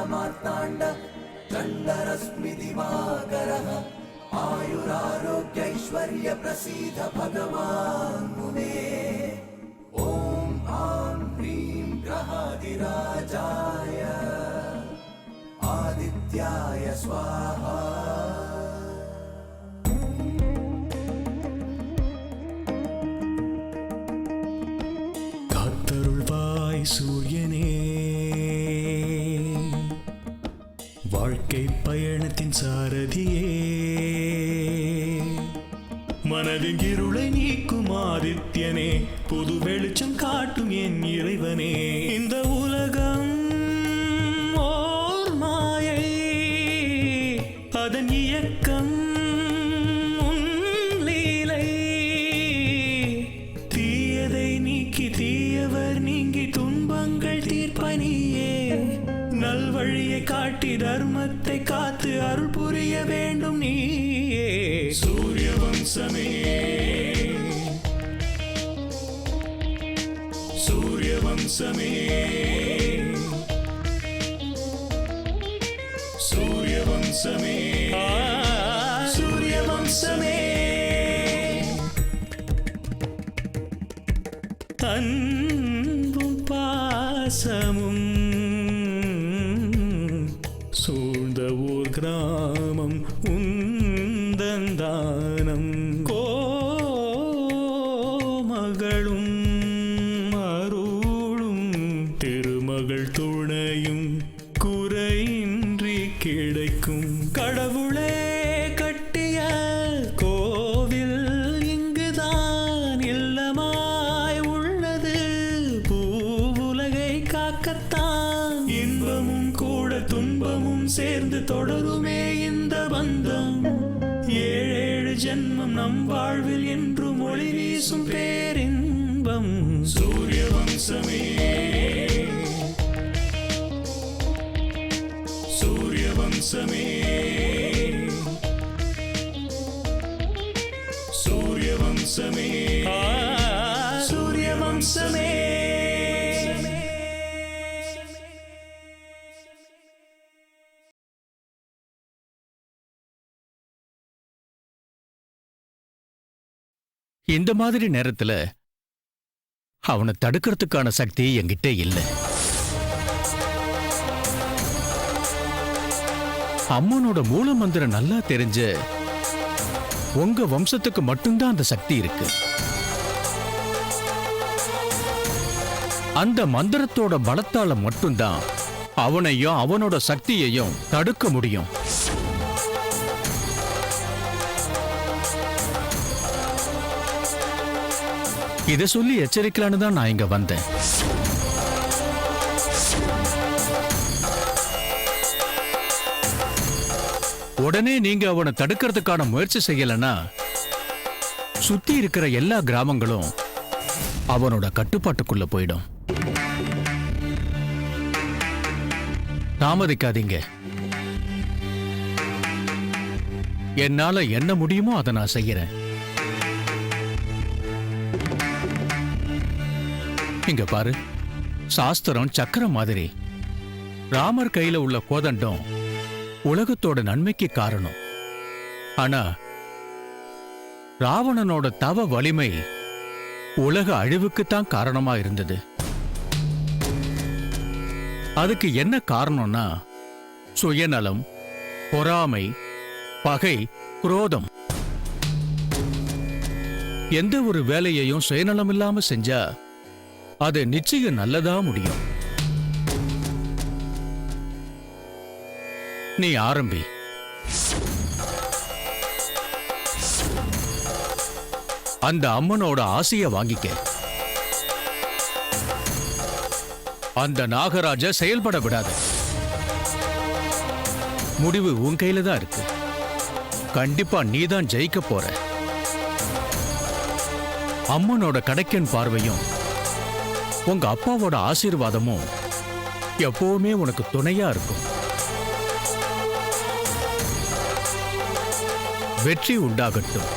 मार्ताण्ड चण्डरश्मि दिवाकरः आयुरारोग्यैश्वर्य प्रसीद भगवान् मुने। ॐ आं ह्रीं ग्रहादिराजाय आदित्याय स्वाहा। காத்தருள்வாய் சூரியனே, வாழ்க்கை பயணத்தின் சாரதியே, மனதின் இருளை நீக்கும் ஆதித்யனே, புது வெளிச்சம் காட்டும் என் இறைவனே. இந்த உலகம் ஓர் மாயை, அதன் இயக்கம் உன் லீலை. தீயதை நீக்கி தீயவர் நீங்கி துன்பங்கள் தீர்ப்பனியே, நல்வழியை காட்டி தர்மத்தை காத்து அருள் புரிய வேண்டும் நீயே. சூரிய வம்சமே, சூரிய வம்சமே, சூரிய வம்சமே, சூரிய வம்சமே. அன்பும் பாசமும் சூழ்ந்த ஊர் கிராமம் உந்தந்தானம். கோமகளும் அருளும் திருமகள் துணையும் குறையின்றி கிடைக்கும். கடவுளே கட்டிய கோவில் இங்குதான் இல்லமாய் உள்ளது, பூவுலகை காக்கத்தான். இன்பமும் கூட துன்பமும் சேர்ந்து தொடருமே இந்த பந்தம். ஏழேழு ஜென்மம் நம் வாழ்வில் என்றும் ஒளி வீசும் பேரின்பம். சூரிய வம்சமே, சூரிய வம்சமே, சூரிய வம்சமே, சூரிய வம்சமே. இந்த மாதிரி நேரத்துல அவனை தடுக்கிறதுக்கான சக்தி என்கிட்ட இல்லை. அம்மனோட மூல மந்திரம் நல்லா தெரிஞ்ச உங்க வம்சத்துக்கு மட்டும்தான் அந்த சக்தி இருக்கு. அந்த மந்திரத்தோட பலத்தால மட்டும்தான் அவனையும் அவனோட சக்தியையும் தடுக்க முடியும். இதை சொல்லி எச்சரிக்கலான்னு தான் நான் இங்க வந்தேன். உடனே நீங்க அவனை தடுக்கிறதுக்கான முயற்சி செய்யலன்னா சுத்தி இருக்கிற எல்லா கிராமங்களும் அவனோட கட்டுப்பாட்டுக்குள்ள போயிடும். தாமதிக்காதீங்க. என்னால என்ன முடியுமோ அதை நான் செய்யறேன். இங்க பாரு, சாஸ்திரம் சக்கரம் மாதிரி. ராமர் கையில உள்ள கோதண்டம் உலகத்தோட நன்மைக்கு காரணம். ஆனா ராவணனோட தவ வலிமை உலக அழிவுக்குத்தான் காரணமா இருந்தது. அதுக்கு என்ன காரணம்னா சுயநலம், பொறாமை, பகை, குரோதம். எந்த ஒரு வேலையையும் சுயநலம் இல்லாம செஞ்சா அது நிச்சயம் நல்லதா முடியும். நீ ஆரம்பி. அந்த அம்மனோட ஆசைய வாங்கிக்க. அந்த நாகராஜ செயல்பட விடாது. முடிவு உன் கையில தான் இருக்கு. கண்டிப்பா நீதான் ஜெயிக்க போற. அம்மனோட கடைக்கன் பார்வையும் உங்க அப்பாவோட ஆசீர்வாதமும் எப்பவுமே உனக்கு துணையா இருக்கும். வெற்றி உண்டாகட்டும்.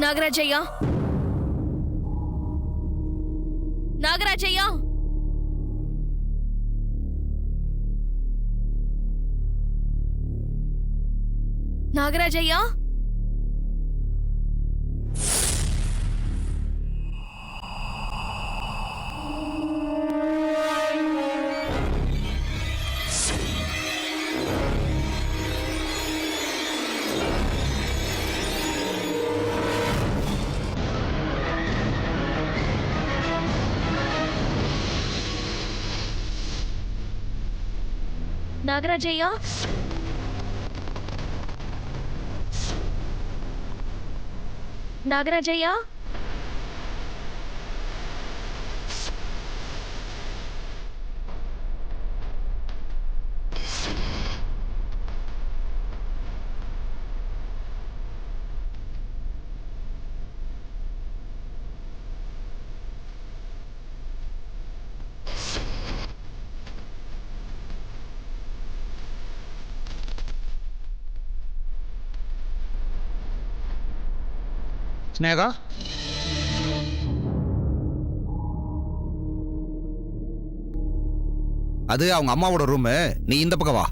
நாகராஜையா, நாகராஜையா, நாகராஜையா, நாகராஜையா, நாகராஜையா, ஸ்னேகா, அது அவங்க அம்மாவோட ரூமு. நீ இந்த பக்கம் வா.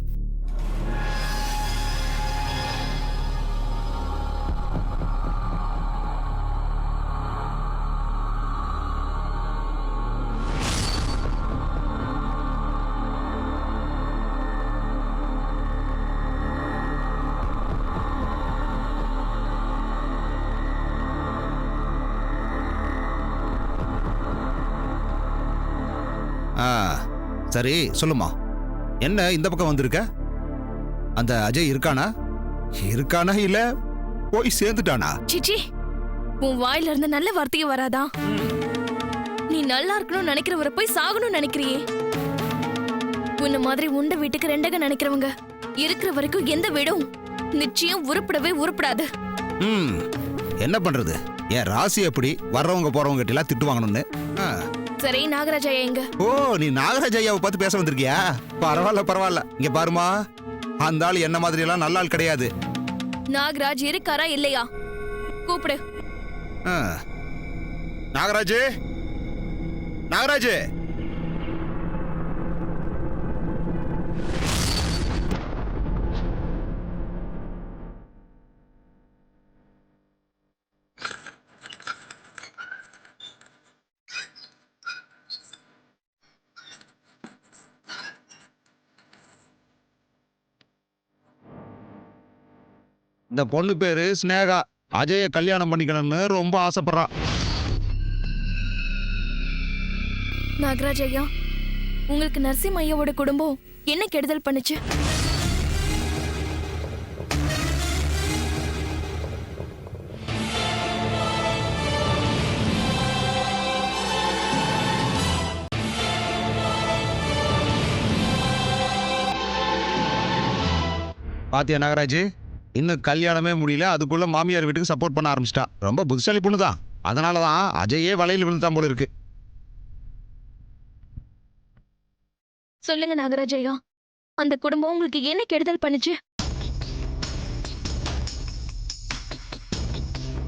சரி சொல்லுமா, என்ன இந்த பக்கம் வந்திருக்க? அந்த அஜய் இருக்கானா? இருக்கானா இல்ல போய் சேர்ந்துட்டானா? சிச்சி, உன் வாயில இருந்து நல்ல வார்த்தையே வராதா? நீ நல்லா இருக்கணும்னு நினைக்கிறவரை போய் சாகணும்னு நினைக்கிறியே. உன்ன மாதிரி உண்ட வீட்டுக்கு ரெண்டக நினைக்கிறவங்க இருக்கிற வரைக்கும் எந்த வீடும் நிச்சயம் உருப்படவே உருப்படாது. என்ன பண்றது, என் ராசி எப்படி வர்றவங்க போறவங்க கிட்ட எல்லாம் திட்டு வாங்கணும்னு. சரி, நாகராஜையா எங்க? ஓ, நீ நாகராஜ் ஐயாவை பார்த்து பேச வந்திருக்கியா? பரவாயில்ல பரவாயில்ல. இங்க பாருமா, அந்த ஆள் என்ன மாதிரி எல்லாம் நல்ல ஆள் கிடையாது. நாகராஜ் இருக்காரா இல்லையா? கூப்பிடு. நாகராஜ், நாகராஜ். இந்த பொண்ணு பேரு ஸ்னேகா. அஜய கல்யாணம் பண்ணிக்கணும்னு ரொம்ப ஆசைப்படுறா. நாகராஜ் ஐயா, உங்களுக்கு நரசிம்ம ஐயாவோட குடும்பம் என்ன கெடுதல் பண்ணுச்சு? பாத்தியா நாகராஜ், இன்னும் கல்யாணமே முடியல, அதுக்குள்ள மாமியார் வீட்டுக்கு சப்போர்ட் பண்ண ஆரம்பிச்சிட்டா. ரொம்ப புத்திசாலி பொண்ணு தான். அதனாலதான் அஜயே வலையில் விழுந்தான் போல இருக்கு. சொல்லுங்க நாகராஜ் ஐயா, அந்த குடும்பம் உங்களுக்கு என்ன கெடுதல் பண்ணுச்சு?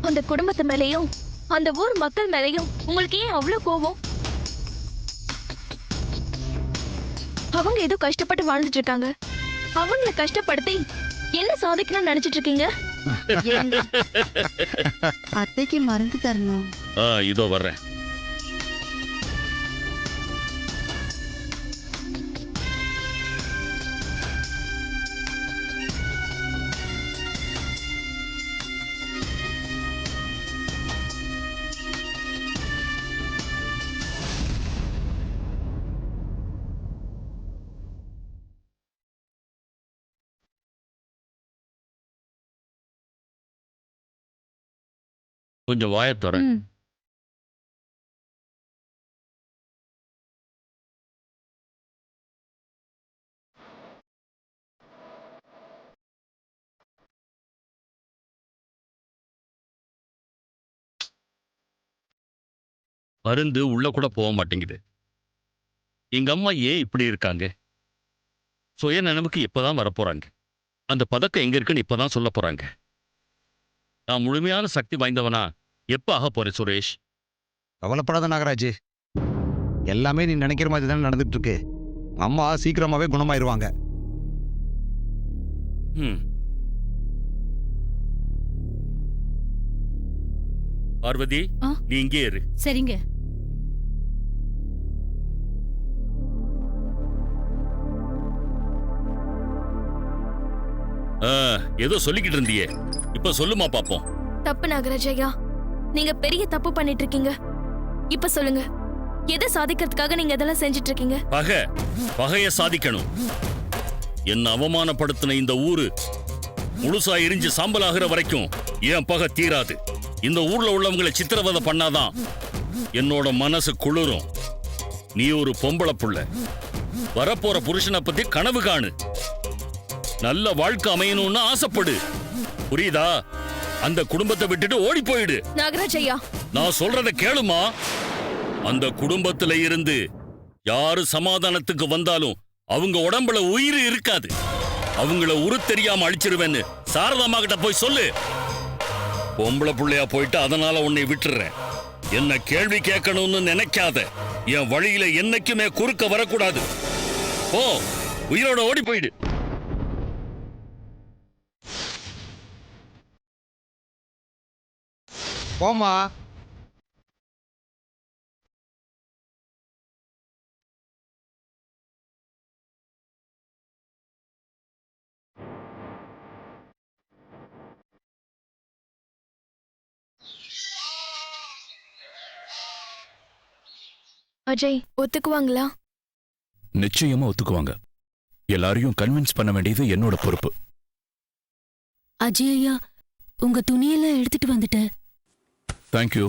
அந்த குடும்பத்து மேலேயும் அந்த ஊர் மக்கள் மேலேயும் உங்களுக்கு ஏன் அவ்வளவு கோபம்? அவங்க ஏதோ கஷ்டப்பட்டு வாழ்ந்துட்டு இருக்காங்க. அவங்கள கஷ்டப்படுத்தி என்ன சாதிக்கணும்னு நினைச்சிட்டு இருக்கீங்க? அத்தைக்கு மருந்து தரணும். இதோ வர்றேன். கொஞ்சம் வாயத் தர. மருந்து உள்ள கூட போக மாட்டேங்குது. எங்க அம்மா ஏன் இப்படி இருக்காங்க? சுய நினைவுக்கு இப்பதான் வரப்போறாங்க. அந்த பதக்கம் எங்க இருக்குன்னு இப்பதான் சொல்ல போறாங்க. நான் முழுமையான சக்தி வாய்ந்தவனா எப்ப ஆக போறேன் சுரேஷ்? கவலைப்படாத நாகராஜ், எல்லாமே நீ நினைக்கிற மாதிரி தானே நடந்துட்டு இருக்கு. அம்மா சீக்கிரமாவே குணமாயிருவாங்க. ம். பார்வதி, ஆ? நீ இங்கே இரு. சரிங்க. ஏதோ சொல்லிக்கிட்டு இருந்தியே, இப்ப சொல்லுமா பாப்போம். தப்பு நாகராஜ் ஐயா, நீங்க பெரிய தப்பு பண்ணிட்டு இருக்கீங்க. இப்ப சொல்லுங்க, எதை சாதிக்கிறதுக்காக நீங்க இதெல்லாம் செஞ்சிட்டு இருக்கீங்க? பகைய சாதிக்கணும். என்ன அவமானப்படுத்தின இந்த ஊரு முழுசா எரிஞ்சு சாம்பலாகிற வரைக்கும் என் பகை தீராது. இந்த ஊர்ல உள்ளவங்களை சித்திரவதை பண்ணாதான் என்னோட மனசு குளிரும். நீ ஒரு பொம்பளை புள்ள, வரப்போற புருஷனை பத்தி கனவு காணு. நல்ல வாழ்க்கை அமையணும்னு ஆசைப்படு, புரியுதா? அந்த குடும்பத்தை விட்டுட்டு ஓடி போயிடு. நாகராஜ் ஐயா, நான் சொல்றத கேளுமா. அந்த குடும்பத்துல இருந்து யாரு சமாதானத்துக்கு வந்தாலும் அவங்க உடம்புல உயிர் இருக்காது. அவங்கள உரு தெரியாம அழிச்சிருவேன்னு சாரதாமா கிட்ட போய் சொல்லு. பொம்பளை புள்ளையா போயிட்டு அதனால உன்னை விட்டுறேன். என்ன கேள்வி கேட்கணும்னு நினைக்காத. என் வழியில என்னைக்குமே குறுக்க வரக்கூடாது. போ, உயிரோட ஓடி போயிடு. போமா. அஜய் ஒத்துக்குவாங்களா? நிச்சயமா ஒத்துக்குவாங்க. எல்லாரையும் கன்வின்ஸ் பண்ண வேண்டியது என்னோட பொறுப்பு. அஜய் ஐயா, உங்க துணியெல்லாம் எடுத்துட்டு வந்துட்டேன். தேங்க்யூ.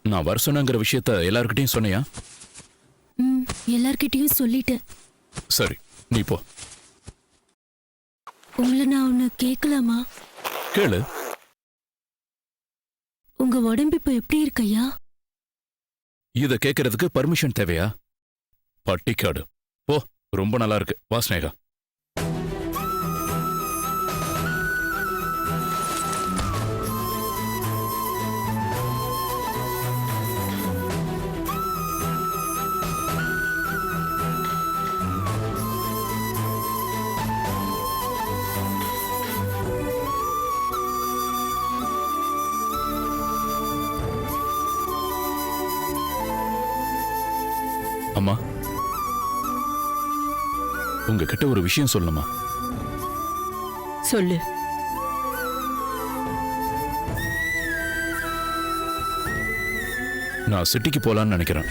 நான் வர சொன்னங்கிற விஷயத்த எல்லார்கிட்டயும் சொன்னியா? எல்லார்கிட்டயும் சொல்லிட்டேன். சரி, நீ போ. உங்களை நான் ஒன்னு கேட்கலாமா? கேளு. உங்க உடம்பு இப்ப எப்படி இருக்கையா? இத கேட்கறதுக்கு பர்மிஷன் தேவையா? பட்டிக்காடு போ, ரொம்ப நல்லா இருக்கு. வா ஸ்னேகா. அம்மா, உங்ககிட்ட ஒரு விஷயம் சொல்லணுமா? சொல்லு. நான் சிட்டிக்கு போலான்னு நினைக்கிறேன்.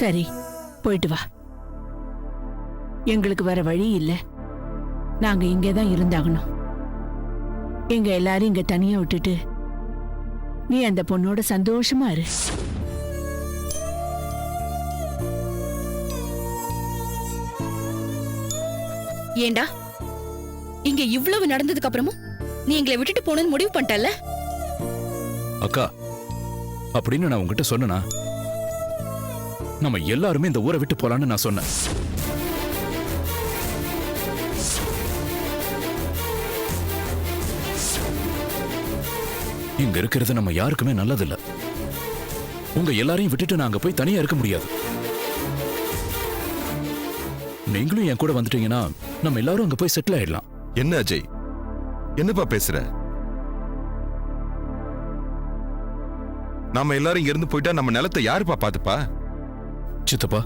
சரி, போயிட்டு வா. எங்களுக்கு வேற வழி இல்ல. நாங்க இங்கதான் இருந்தாகணும். எங்க எல்லாரும் இங்க தனியா விட்டுட்டு நீ அந்த பொண்ணோட சந்தோஷமா இரு. ஏண்டா, இங்க இவ்வளவு நடந்ததுக்கு அப்புறமும் நீ எங்களை விட்டுட்டு போகணும்னு முடிவு பண்ணிட்டல? அக்கா, அப்படின்னு நான் உங்ககிட்ட சொன்னனா? நம்ம எல்லாருமே இந்த ஊரை விட்டு போலான்னு நான் சொன்னேன். இங்க இருக்கிறது நம்ம யாருக்குமே நல்லதில்ல. உங்க எல்லாரையும் விட்டுட்டு நான் அங்க போய் தனியா இருக்க முடியாது. நீங்களும் என் கூட வந்துட்டீங்கன்னா நம்ம எல்லாரும் அங்க போய் செட்டில் ஆயிடலாம். என்ன அஜய், என்னப்பா பேசுற? நாம எல்லாரும் இங்க இருந்து போயிட்டா நம்ம நிலத்தை யாருப்பா பாத்துப்பா? சித்தப்பா,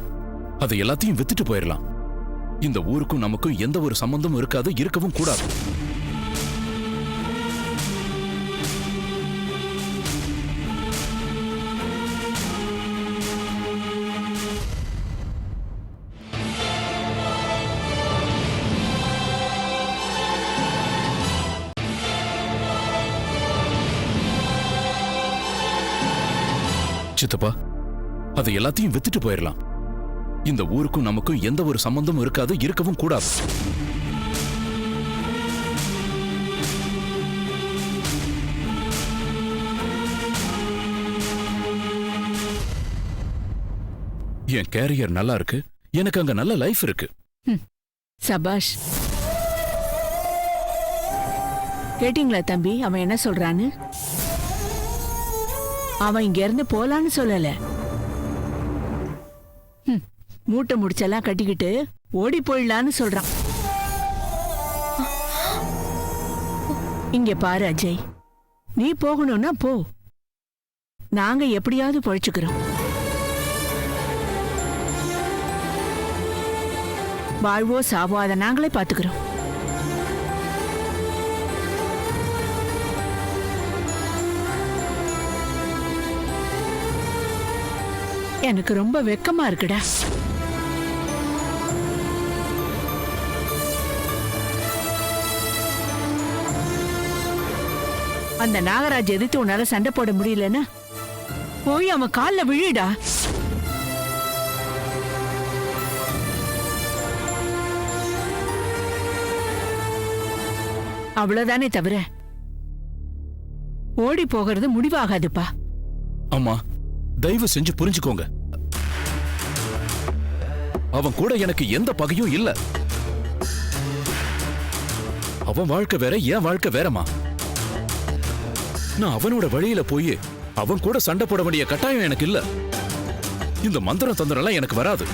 அதை எல்லாத்தையும் வித்துட்டு போயிடலாம். இந்த ஊருக்கும் நமக்கும் எந்த ஒரு சம்பந்தமும் இருக்காது, இருக்கவும் கூடாது. சித்தப்பா, அதை எல்லாத்தையும் வித்துட்டு போயிடலாம். இந்த ஊருக்கும் நமக்கும் எந்த ஒரு சம்பந்தமும் இருக்காது, இருக்கவும் கூடாது. என் கேரியர் நல்லா இருக்கு, எனக்கு அங்க நல்ல லைஃப் இருக்கு. சபாஷ். கேட்டீங்களா தம்பி அவன் என்ன சொல்றான்னு? அவன் இங்க இருந்து போலான்னு சொல்லல. மூட்டை முடிச்செல்லாம் கட்டிக்கிட்டு ஓடி போயிடலான்னு சொல்றான். இங்க பாரு அஜய், நீ போகணும்னா போ, நாங்க எப்படியாவது பொழைச்சுக்கிறோம். வாழ்வோ சாவோ அதை நாங்களே பாத்துக்கிறோம். எனக்கு ரொம்ப வெக்கமா இருக்குடா. அந்த நாகராஜ் எதிர்த்து உன்னால சண்டை போட முடியலன்னா போய் அவன் கால்ல விழுடா. அவ்வளவுதானே தவிர ஓடி போகிறது முடிவாகாதுப்பா. அம்மா, தயவு செஞ்சு புரிஞ்சுக்கோங்க. அவன் கூட எனக்கு எந்த பகையும் இல்ல. அவன் வாழ்க்கை வேற, என் வாழ்க்கை வேறமா. நான் அவனோட வழியில போய் அவன் கூட சண்டை போட வேண்டிய கட்டாயம் எனக்கு இல்ல. இந்த மந்திரம் தந்திரம் எல்லாம் எனக்கு வராது.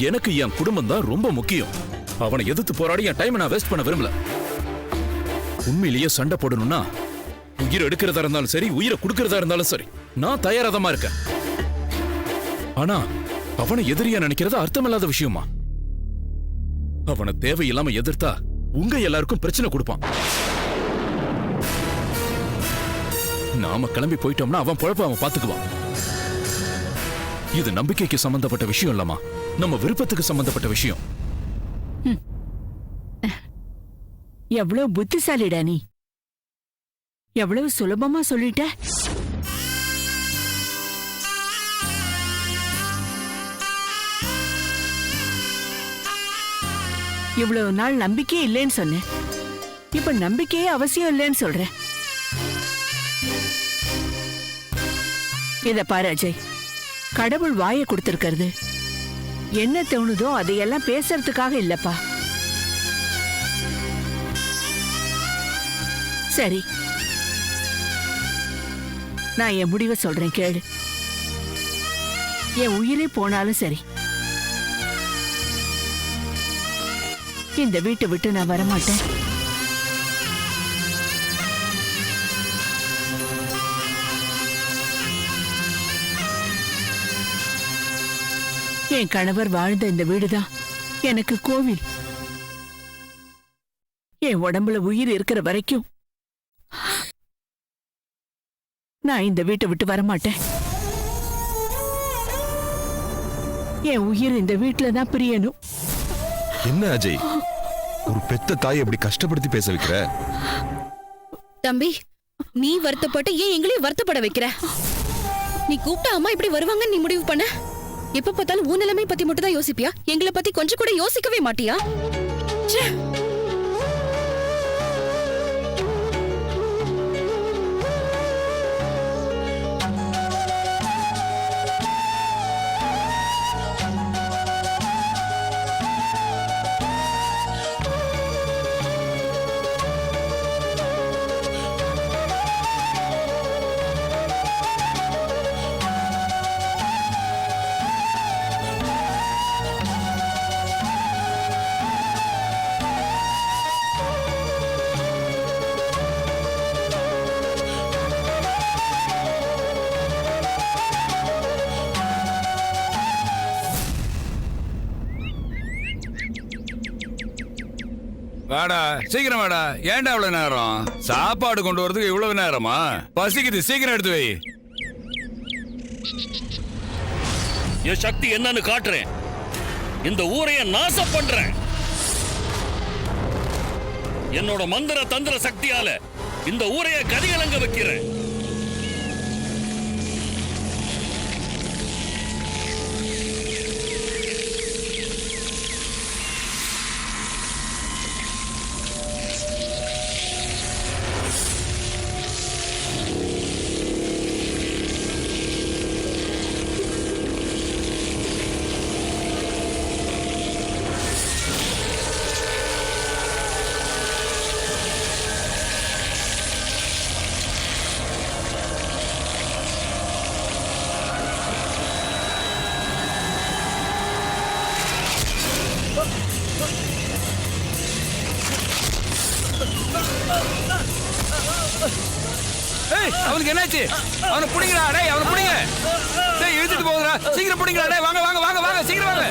எனக்கு என் குடும்பம் தான் ரொம்ப முக்கியம். அவனை எதிர்த்து போராடி என் டைமை நான் வேஸ்ட் பண்ண விரும்பல. உண்மையிலேயே சண்டை போடணும்னா உயிரை எடுக்கிறதா இருந்தாலும் சரி, உயிரை கொடுக்கறதா இருந்தாலும் சரி, நான் தயாராதமா இருக்கேன். ஆனா அவனை எதிரியா நினைக்கிறது அர்த்தமில்லாத விஷயமா. அவனை தேவையில்லாம எதிர்த்தா உங்க எல்லாருக்கும் பிரச்சனை கொடுப்பான். நாம கிளம்பி போயிட்டோம்னா அவன் பொழப்ப அவன் பாத்துக்குவான். இது நம்பிக்கைக்கு சம்பந்தப்பட்ட விஷயம் இல்லம்மா, நம்ம விருப்பத்துக்கு சம்பந்தப்பட்ட விஷயம். எவ்வளவு புத்திசாலிடா நீ. எவ்வளவு சுலபமா சொல்லிட்ட. இவ்வளவு நாள் நம்பிக்கையே இல்லைன்னு சொன்னேன், இப்ப நம்பிக்கையே அவசியம் இல்லைன்னு சொல்ற. இத பாரு அஜய், கடவுள் வாயை கொடுத்திருக்கிறது என்ன தோணுதோ அதையெல்லாம் பேசுறதுக்காக இல்லப்பா. சரி, நான் என் முடிவை சொல்றேன் கேளு. என் உயிரே போனாலும் சரி, இந்த வீட்டை விட்டு நான் வரமாட்டேன். என் கணவர் வாழ்ந்த இந்த வீடுதான் எனக்கு கோவில். என் உடம்புல உயிர் இருக்கிற வரைக்கும் நான் இந்த வீட்டை விட்டு வரமாட்டேன். என் உயிர் இந்த வீட்டுல தான் பிரியணும். என்ன அஜய், ஒரு பெத்த தாய் எப்படி கஷ்டப்படுத்தி பேச வைக்கிற? தம்பி, நீ வருத்தப்பட்டு ஏன் எங்களையும் வருத்தப்பட வைக்கிற? நீ கூப்பிட்ட அம்மா இப்படி வருவாங்கன்னு நீ முடிவு பண்ண? எப்ப பார்த்தாலும் உன் நிலைமை பத்தி மட்டும் தான் யோசிப்பியா? எங்களை பத்தி கொஞ்சம் கூட யோசிக்கவே மாட்டியா? ச்சே. வாடா, சீக்கிரம் வாடா. ஏன்டா இவ்வளவு நேரம்? சாப்பாடு கொண்டு வரதுக்கு இவ்வளவு நேரமா? பசிக்குது, சீக்கிரம் எடுத்து வை. என் சக்தி என்னன்னு காட்டுறேன். இந்த ஊரைய நாசம் பண்றேன். என்னோட மந்திர தந்திர சக்தியால இந்த ஊரைய கதிகலங்க வைக்கிறேன். டேய் அவனுக்கு என்னாச்சு? அவனை புடிங்கடா டேய், அவனை புடிங்க. டேய் இழுத்துட்டு போகுதுடா. சீக்கிரம் புடிங்கடா டேய். வாங்க வாங்க வாங்க வாங்க சீக்கிரம் வாங்க.